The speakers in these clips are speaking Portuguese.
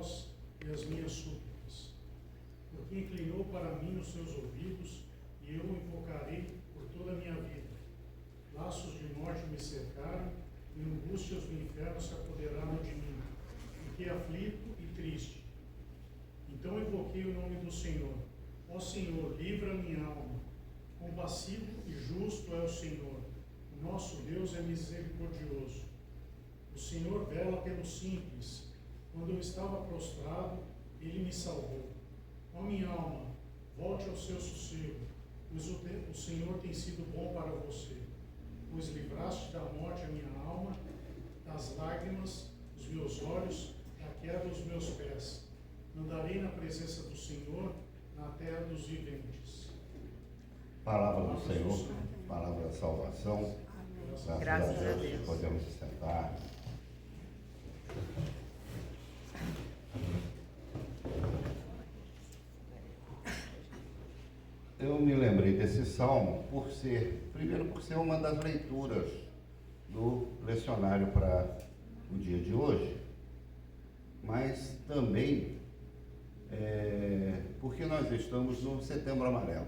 voz e as minhas súplicas. Porque inclinou para mim os seus ouvidos, e eu o invocarei por toda a minha vida. Laços de morte me cercaram, e angústias do inferno se apoderaram de mim. Fiquei aflito e triste. Então invoquei o nome do Senhor. Ó Senhor, livra minha alma. Compassivo e justo é o Senhor. O nosso Deus é misericordioso. O Senhor vela pelo simples. Quando eu estava prostrado, Ele me salvou. Ó minha alma, volte ao seu sossego, pois o Senhor tem sido bom para você. Pois livraste da morte a minha alma, das lágrimas os meus olhos, da queda os meus pés. Andarei na presença do Senhor, na terra dos viventes. Palavra do Senhor, palavra da salvação. Graças a Deus. Podemos se sentar. Eu me lembrei desse salmo primeiro por ser uma das leituras do lecionário para o dia de hoje, mas também porque nós estamos no Setembro Amarelo,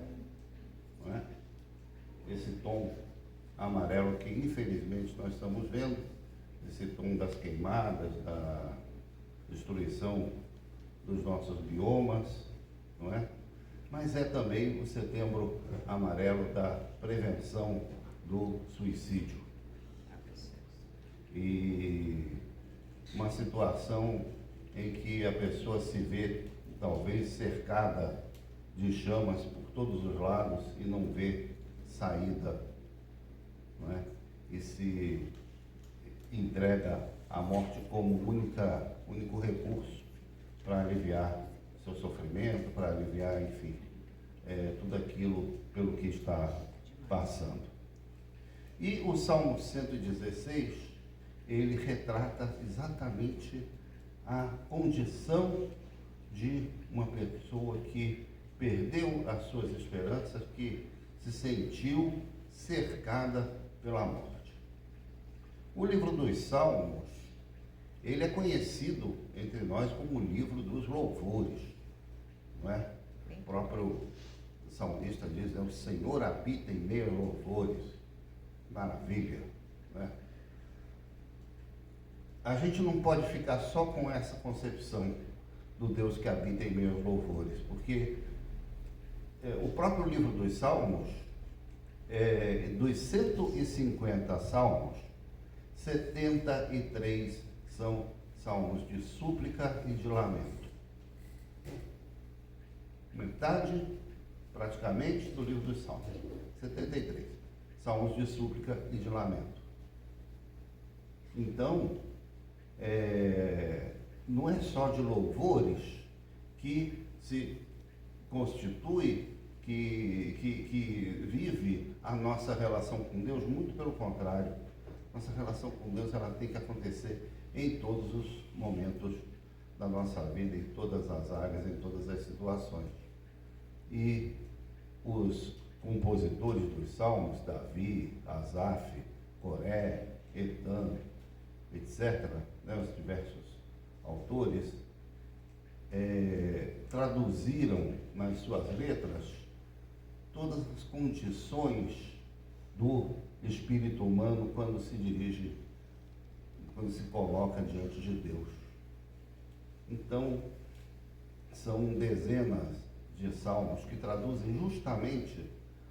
não é? Esse tom amarelo que infelizmente nós estamos vendo, esse tom das queimadas, da destruição dos nossos biomas, não é? Mas é também o Setembro Amarelo da prevenção do suicídio. E uma situação em que a pessoa se vê talvez cercada de chamas por todos os lados e não vê saída, não é? E se entrega à morte como único recurso para aliviar seu sofrimento, para aliviar, enfim, tudo aquilo pelo que está passando. E o Salmo 116, ele retrata exatamente a condição de uma pessoa que perdeu as suas esperanças, que se sentiu cercada pela morte. O livro dos Salmos, ele é conhecido entre nós como o livro dos louvores, não é? O próprio salmista diz, o Senhor habita em meio a louvores. Maravilha, não é? A gente não pode ficar só com essa concepção do Deus que habita em meio aos louvores, porque o próprio livro dos Salmos, dos 150 salmos, 73 são salmos de súplica e de lamento. Metade, praticamente, do livro dos Salmos. 73 salmos de súplica e de lamento. Então, não é só de louvores que se constitui, que vive a nossa relação com Deus, muito pelo contrário. Nossa relação com Deus, ela tem que acontecer em todos os momentos da nossa vida, em todas as áreas, em todas as situações. E os compositores dos salmos, Davi, Asaf, Coré, Etan, etc., os diversos autores, traduziram nas suas letras todas as condições do espírito humano quando se coloca diante de Deus. Então, são dezenas de salmos que traduzem justamente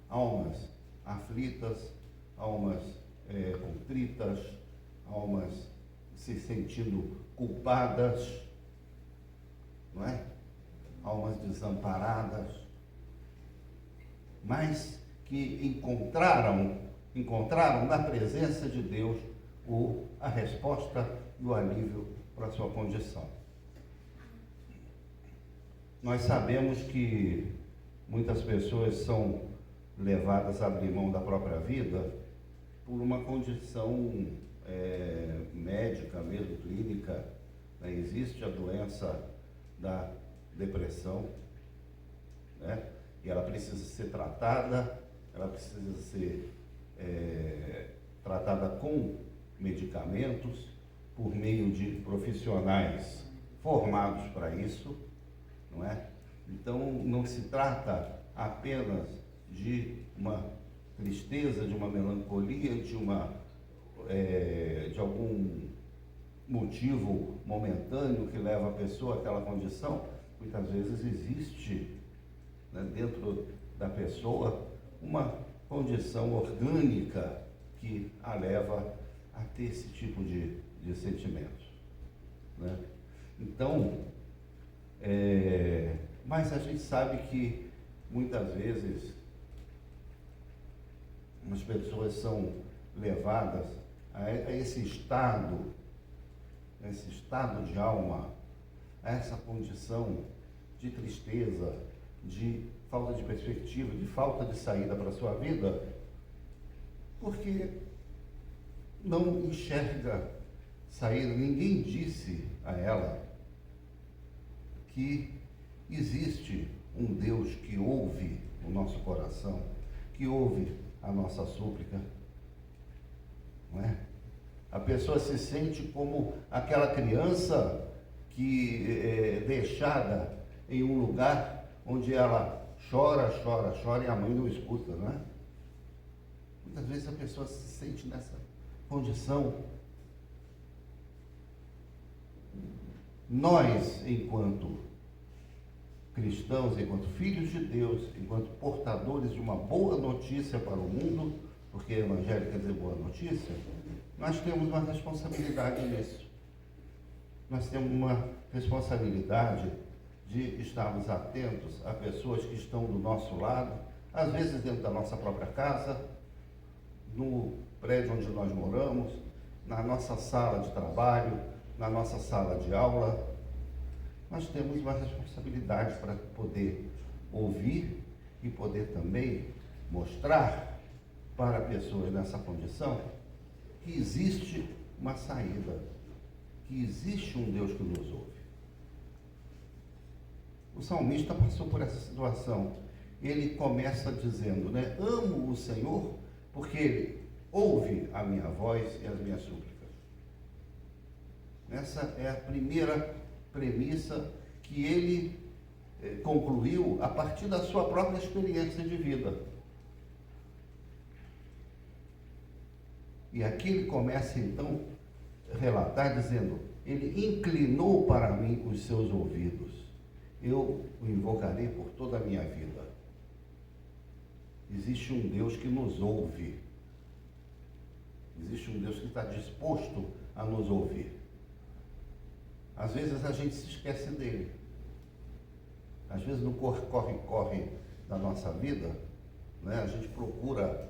almas aflitas, almas contritas, almas se sentindo culpadas, não é? Almas desamparadas, mas que encontraram na presença de Deus a resposta e o alívio para a sua condição. Nós sabemos que muitas pessoas são levadas a abrir mão da própria vida por uma condição médica mesmo, clínica, né? Existe a doença da depressão, né? E ela precisa ser tratada, ela precisa ser tratada com medicamentos, por meio de profissionais formados para isso, não é? Então, não se trata apenas de uma tristeza, de uma melancolia, de algum motivo momentâneo que leva a pessoa àquela condição. Muitas vezes existe, né, dentro da pessoa uma condição orgânica que a leva a ter esse tipo de sentimentos, né? Então, mas a gente sabe que muitas vezes as pessoas são levadas a esse estado de alma, a essa condição de tristeza, de falta de perspectiva, de falta de saída para a sua vida, porque não enxerga saída. Ninguém disse a ela que existe um Deus que ouve o nosso coração, que ouve a nossa súplica, não é? A pessoa se sente como aquela criança que é deixada em um lugar onde ela chora e a mãe não escuta, não é? Muitas vezes a pessoa se sente nessa condição. Nós, enquanto cristãos, enquanto filhos de Deus, enquanto portadores de uma boa notícia para o mundo, porque evangelho quer dizer boa notícia, nós temos uma responsabilidade nisso. Nós temos uma responsabilidade de estarmos atentos a pessoas que estão do nosso lado, às vezes dentro da nossa própria casa, no prédio onde nós moramos, na nossa sala de trabalho, na nossa sala de aula. Nós temos uma responsabilidade para poder ouvir e poder também mostrar para pessoas nessa condição que existe uma saída, que existe um Deus que nos ouve. O salmista passou por essa situação. Ele começa dizendo, né? Amo o Senhor porque Ele ouve a minha voz e as minhas súplicas. Essa é a primeira premissa que ele concluiu a partir da sua própria experiência de vida. E aqui ele começa então a relatar dizendo, ele inclinou para mim os seus ouvidos, eu o invocarei por toda a minha vida. Existe um Deus que nos ouve, existe um Deus que está disposto a nos ouvir. Às vezes a gente se esquece dele. Às vezes no corre-corre da nossa vida, né, a gente procura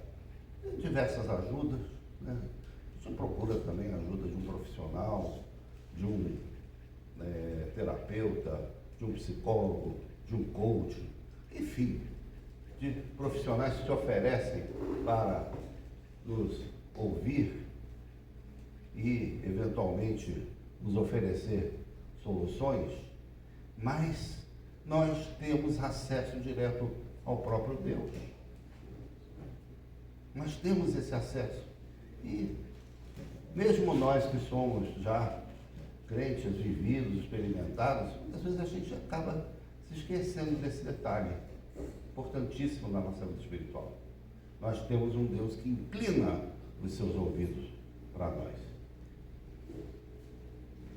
diversas ajudas, né? A gente procura também a ajuda de um profissional, de um terapeuta, de um psicólogo, de um coach, enfim, de profissionais que se oferecem para nos ouvir e, eventualmente, nos oferecer soluções, mas nós temos acesso direto ao próprio Deus. Nós temos esse acesso. E mesmo nós que somos já crentes, vividos, experimentados, muitas vezes a gente acaba se esquecendo desse detalhe importantíssimo na nossa vida espiritual. Nós temos um Deus que inclina os seus ouvidos para nós.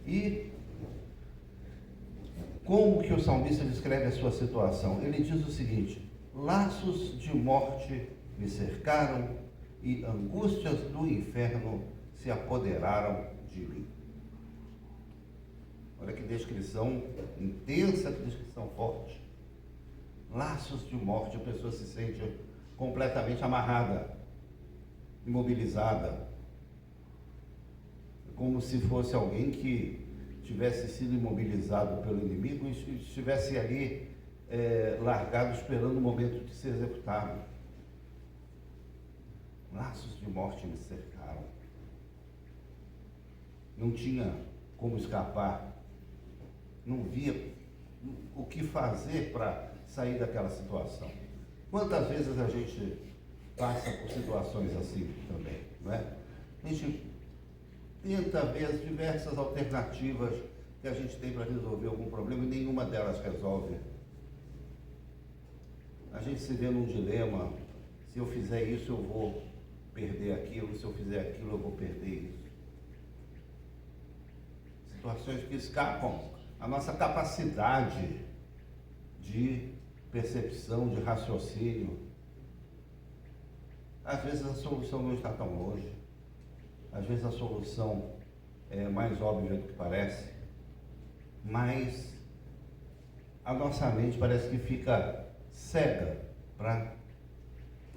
E como que o salmista descreve a sua situação? Ele diz o seguinte: laços de morte me cercaram e angústias do inferno se apoderaram de mim. Olha que descrição intensa, que descrição forte. Laços de morte, a pessoa se sente completamente amarrada, imobilizada, como se fosse alguém que tivesse sido imobilizado pelo inimigo e estivesse ali largado esperando o momento de ser executado. Laços de morte me cercaram. Não tinha como escapar. Não via o que fazer para sair daquela situação. Quantas vezes a gente passa por situações assim também, não é? A gente tenta ver as diversas alternativas que a gente tem para resolver algum problema e nenhuma delas resolve. A gente se vê num dilema: se eu fizer isso eu vou perder aquilo, se eu fizer aquilo eu vou perder isso. Situações que escapam a nossa capacidade de percepção, de raciocínio. Às vezes a solução não está tão longe, às vezes a solução é mais óbvia do que parece, mas a nossa mente parece que fica cega para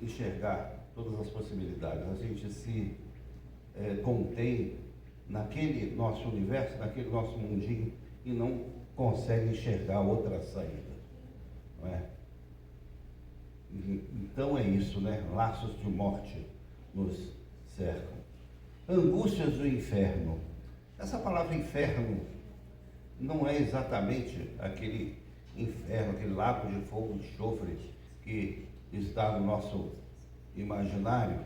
enxergar todas as possibilidades. A gente se contém naquele nosso universo, naquele nosso mundinho, e não consegue enxergar outra saída, não é? Então é isso, né? Laços de morte nos cercam. Angústias do inferno. Essa palavra inferno não é exatamente aquele inferno, aquele lago de fogo e enxofre que está no nosso imaginário,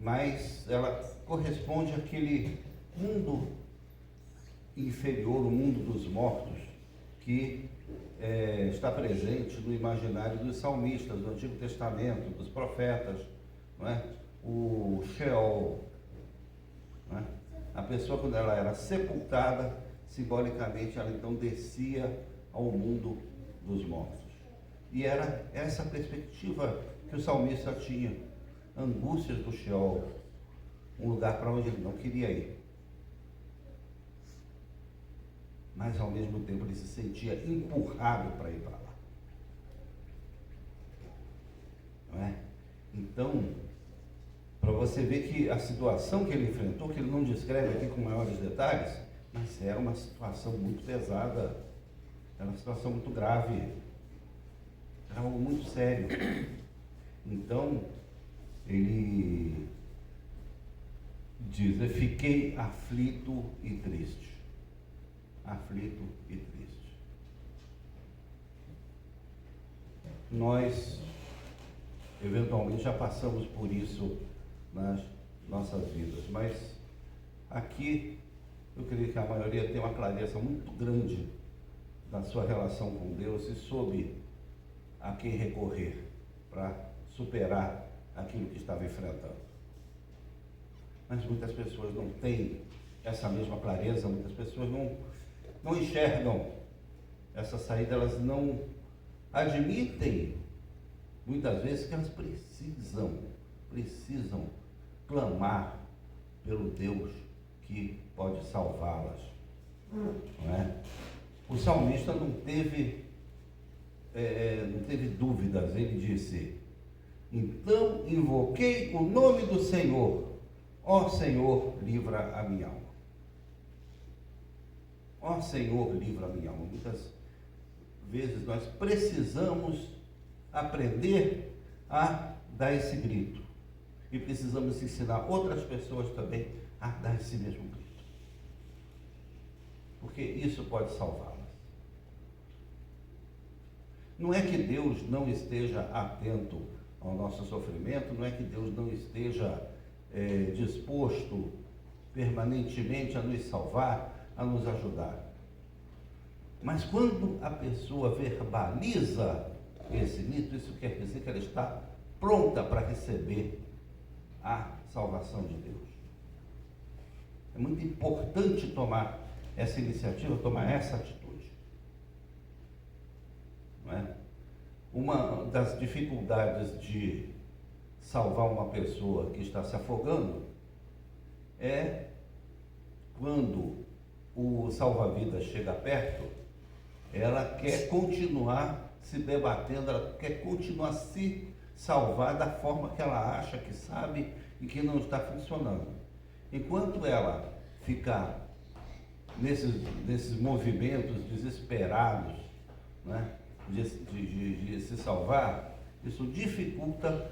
mas ela corresponde àquele mundo inferior, o mundo dos mortos, que está presente no imaginário dos salmistas do Antigo Testamento, dos profetas, não é? O Sheol, não é? A pessoa, quando ela era sepultada, simbolicamente ela então descia ao mundo dos mortos. E era essa perspectiva que o salmista tinha: angústias do Sheol, um lugar para onde ele não queria ir. Mas ao mesmo tempo ele se sentia empurrado para ir para lá. Não é? Então, para você ver que a situação que ele enfrentou, que ele não descreve aqui com maiores detalhes, mas era uma situação muito pesada, era uma situação muito grave, era algo muito sério. Então, ele diz: eu fiquei aflito e triste. Aflito e triste. Nós, eventualmente, já passamos por isso nas nossas vidas, mas aqui eu creio que a maioria tem uma clareza muito grande da sua relação com Deus e soube a quem recorrer para superar aquilo que estava enfrentando. Mas muitas pessoas não têm essa mesma clareza, muitas pessoas não enxergam essa saída, elas não admitem, muitas vezes, que elas precisam clamar pelo Deus que pode salvá-las. Não é? O salmista não teve dúvidas, ele disse: então invoquei o nome do Senhor, ó Senhor, livra a minha alma. Ó Senhor, livra a minha alma. Muitas vezes nós precisamos aprender a dar esse grito. E precisamos ensinar outras pessoas também a dar esse mesmo grito. Porque isso pode salvá-las. Não é que Deus não esteja atento ao nosso sofrimento, não é que Deus não esteja disposto permanentemente a nos salvar, a nos ajudar. Mas quando a pessoa verbaliza esse grito, isso quer dizer que ela está pronta para receber a salvação de Deus. É muito importante tomar essa iniciativa, tomar essa atitude. Não é? Uma das dificuldades de salvar uma pessoa que está se afogando é quando o salva-vidas chega perto, ela quer continuar se debatendo, ela quer continuar se salvar da forma que ela acha que sabe e que não está funcionando. Enquanto ela ficar nesses movimentos desesperados, né, de se salvar, isso dificulta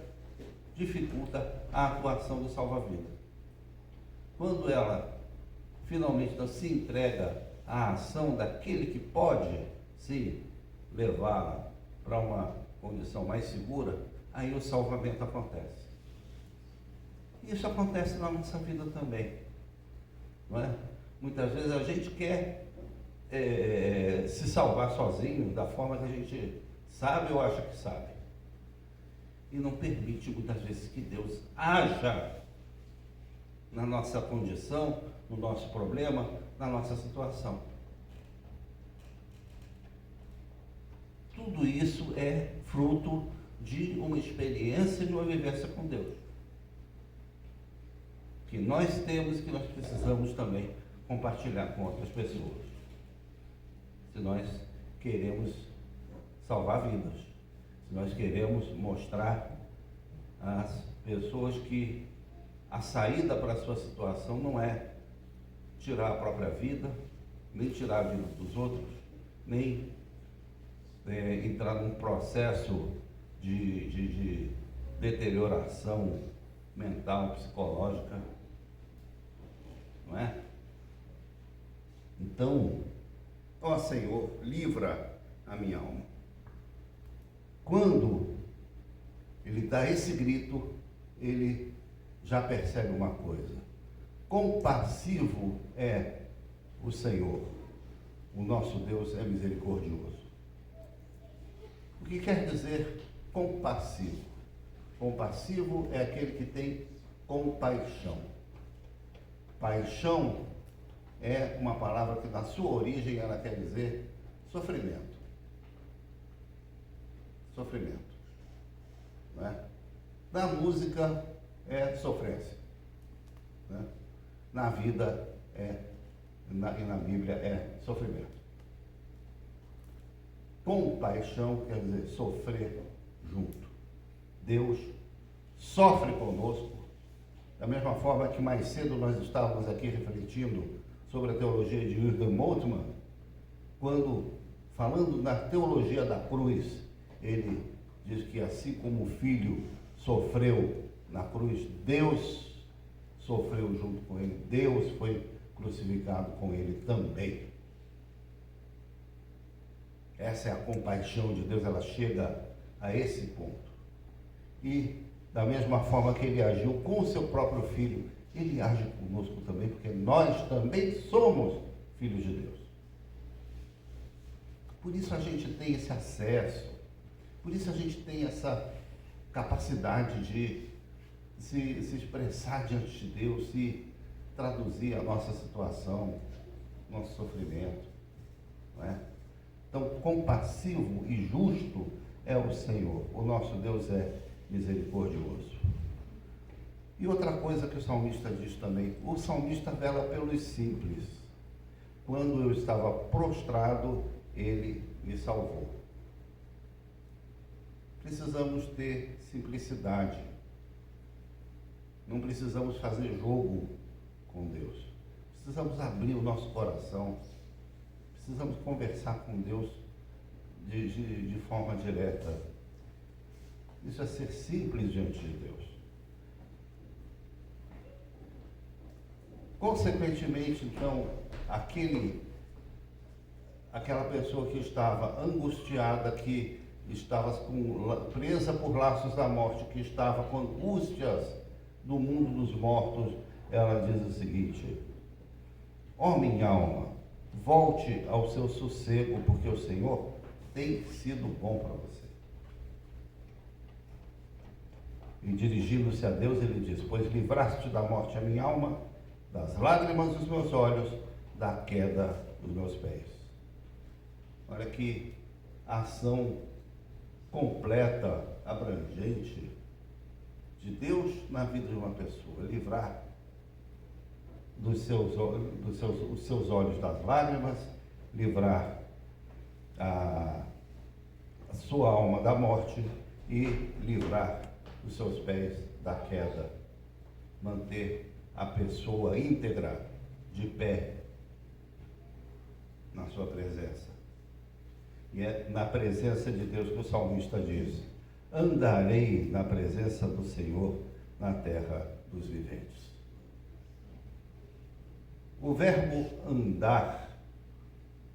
a atuação do salva-vida. Quando ela finalmente não se entrega à ação daquele que pode, sim, levá-la para uma condição mais segura, aí o salvamento acontece. Isso acontece na nossa vida também, não é? Muitas vezes a gente quer se salvar sozinho, da forma que a gente sabe ou acha que sabe. E não permite muitas vezes que Deus haja na nossa condição, no nosso problema, na nossa situação. Tudo isso é fruto de uma experiência, de uma vivência com Deus, que nós temos e que nós precisamos também compartilhar com outras pessoas, se nós queremos salvar vidas, se nós queremos mostrar às pessoas que a saída para a sua situação não é tirar a própria vida, nem tirar a vida dos outros, nem entrar num processo de deterioração mental, psicológica, não é? Então, ó Senhor, livra a minha alma. Quando ele dá esse grito, ele já percebe uma coisa: compassivo é o Senhor, o nosso Deus é misericordioso. O que quer dizer compassivo? Compassivo é aquele que tem compaixão. Paixão é uma palavra que na sua origem ela quer dizer sofrimento. Sofrimento. Não é? Na música é sofrência. Né? Na vida e na Bíblia é sofrimento. Compaixão quer dizer sofrer junto. Deus sofre conosco, da mesma forma que mais cedo nós estávamos aqui refletindo sobre a teologia de Jürgen Moltmann, quando, falando na teologia da cruz, ele diz que assim como o Filho sofreu na cruz, Deus sofreu junto com ele, Deus foi crucificado com ele também. Essa é a compaixão de Deus, ela chega a esse ponto. E da mesma forma que ele agiu com o seu próprio Filho, ele age conosco também, porque nós também somos filhos de Deus. Por isso a gente tem esse acesso, por isso a gente tem essa capacidade de se expressar diante de Deus e traduzir a nossa situação, nosso sofrimento, não é? Então, compassivo e justo é o Senhor. O nosso Deus é misericordioso. E outra coisa que o salmista diz também, o salmista vela pelos simples. Quando eu estava prostrado, ele me salvou. Precisamos ter simplicidade. Não precisamos fazer jogo com Deus. Precisamos abrir o nosso coração. Precisamos conversar com Deus de forma direta. Isso é ser simples diante de Deus. Consequentemente, então, aquela pessoa que estava angustiada, que estava presa por laços da morte, que estava com angústias do mundo dos mortos, ela diz o seguinte: ó minha alma, volte ao seu sossego, porque o Senhor tem sido bom para você. E dirigindo-se a Deus, ele diz: pois livraste da morte a minha alma, das lágrimas dos meus olhos, da queda dos meus pés. Olha que ação completa, abrangente de Deus na vida de uma pessoa. Livrar os seus olhos das lágrimas, livrar a sua alma da morte e livrar os seus pés da queda. Manter a pessoa íntegra, de pé, na sua presença. E é na presença de Deus que o salmista diz: andarei na presença do Senhor na terra dos viventes. O verbo andar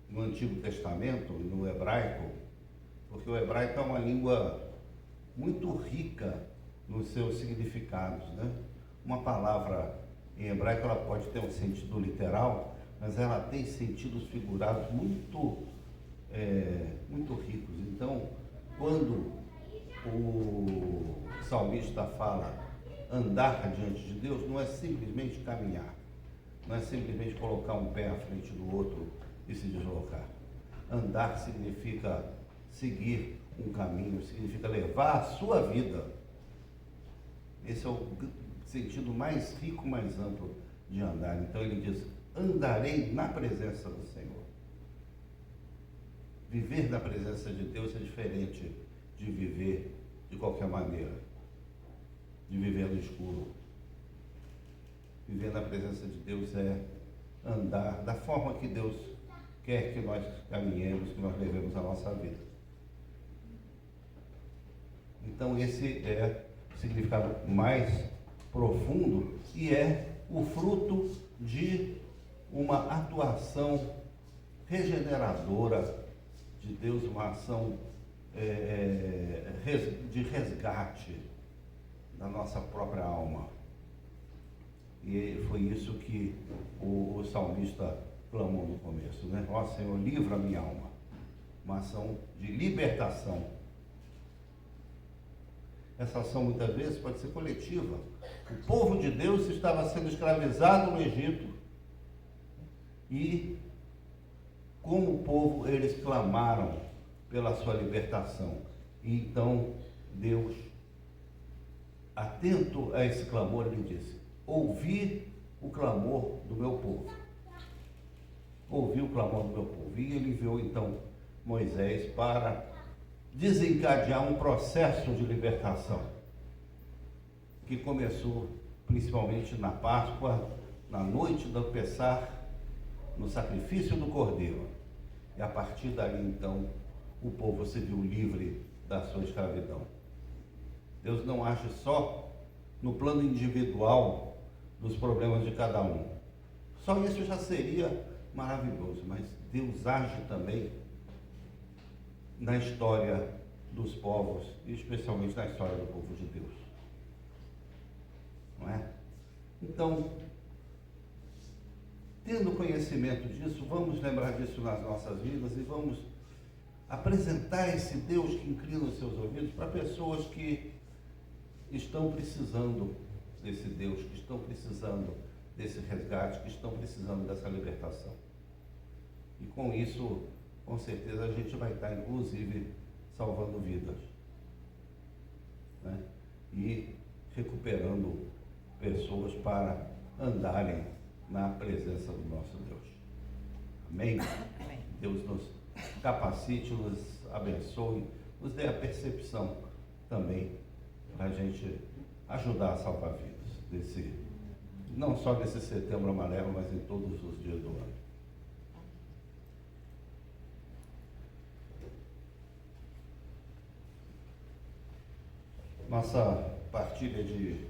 no Antigo Testamento, no hebraico, porque o hebraico é uma língua muito rica nos seus significados, né? Uma palavra em hebraico ela pode ter um sentido literal, mas ela tem sentidos figurados muito ricos. Então, quando o salmista fala andar diante de Deus, não é simplesmente caminhar, não é simplesmente colocar um pé à frente do outro e se deslocar. Andar significa seguir um caminho, significa levar a sua vida. Esse é o sentido mais rico, mais amplo de andar. Então ele diz: andarei na presença do Senhor. Viver na presença de Deus é diferente de viver de qualquer maneira, de viver no escuro. Viver na presença de Deus é andar da forma que Deus quer que nós caminhemos, que nós levemos a nossa vida. Então esse é o significado mais profundo e é o fruto de uma atuação regeneradora de Deus, uma ação de resgate da nossa própria alma. E foi isso que o salmista clamou no começo, né? Ó Senhor, livra a minha alma. Uma ação de libertação. Essa ação muitas vezes pode ser coletiva. O povo de Deus estava sendo escravizado no Egito e, como povo, eles clamaram pela sua libertação. E então Deus, atento a esse clamor, ele disse: ouvi o clamor do meu povo. Ouvi o clamor do meu povo. E ele enviou então Moisés para desencadear um processo de libertação que começou principalmente na Páscoa, na noite do Pessah, no sacrifício do Cordeiro. E a partir dali então o povo se viu livre da sua escravidão. Deus não age só no plano individual dos problemas de cada um. Só isso já seria maravilhoso, mas Deus age também na história dos povos, e especialmente na história do povo de Deus. Não é? Então, tendo conhecimento disso, vamos lembrar disso nas nossas vidas e vamos apresentar esse Deus que inclina os seus ouvidos para pessoas que estão precisando desse Deus, que estão precisando desse resgate, que estão precisando dessa libertação. E com isso, com certeza, a gente vai estar, inclusive, salvando vidas, né? E recuperando pessoas para andarem na presença do nosso Deus. Amém? Amém. Deus nos capacite, nos abençoe, nos dê a percepção também para a gente ajudar a salvar vidas, não só nesse Setembro Amarelo, mas em todos os dias do ano. Nossa partilha de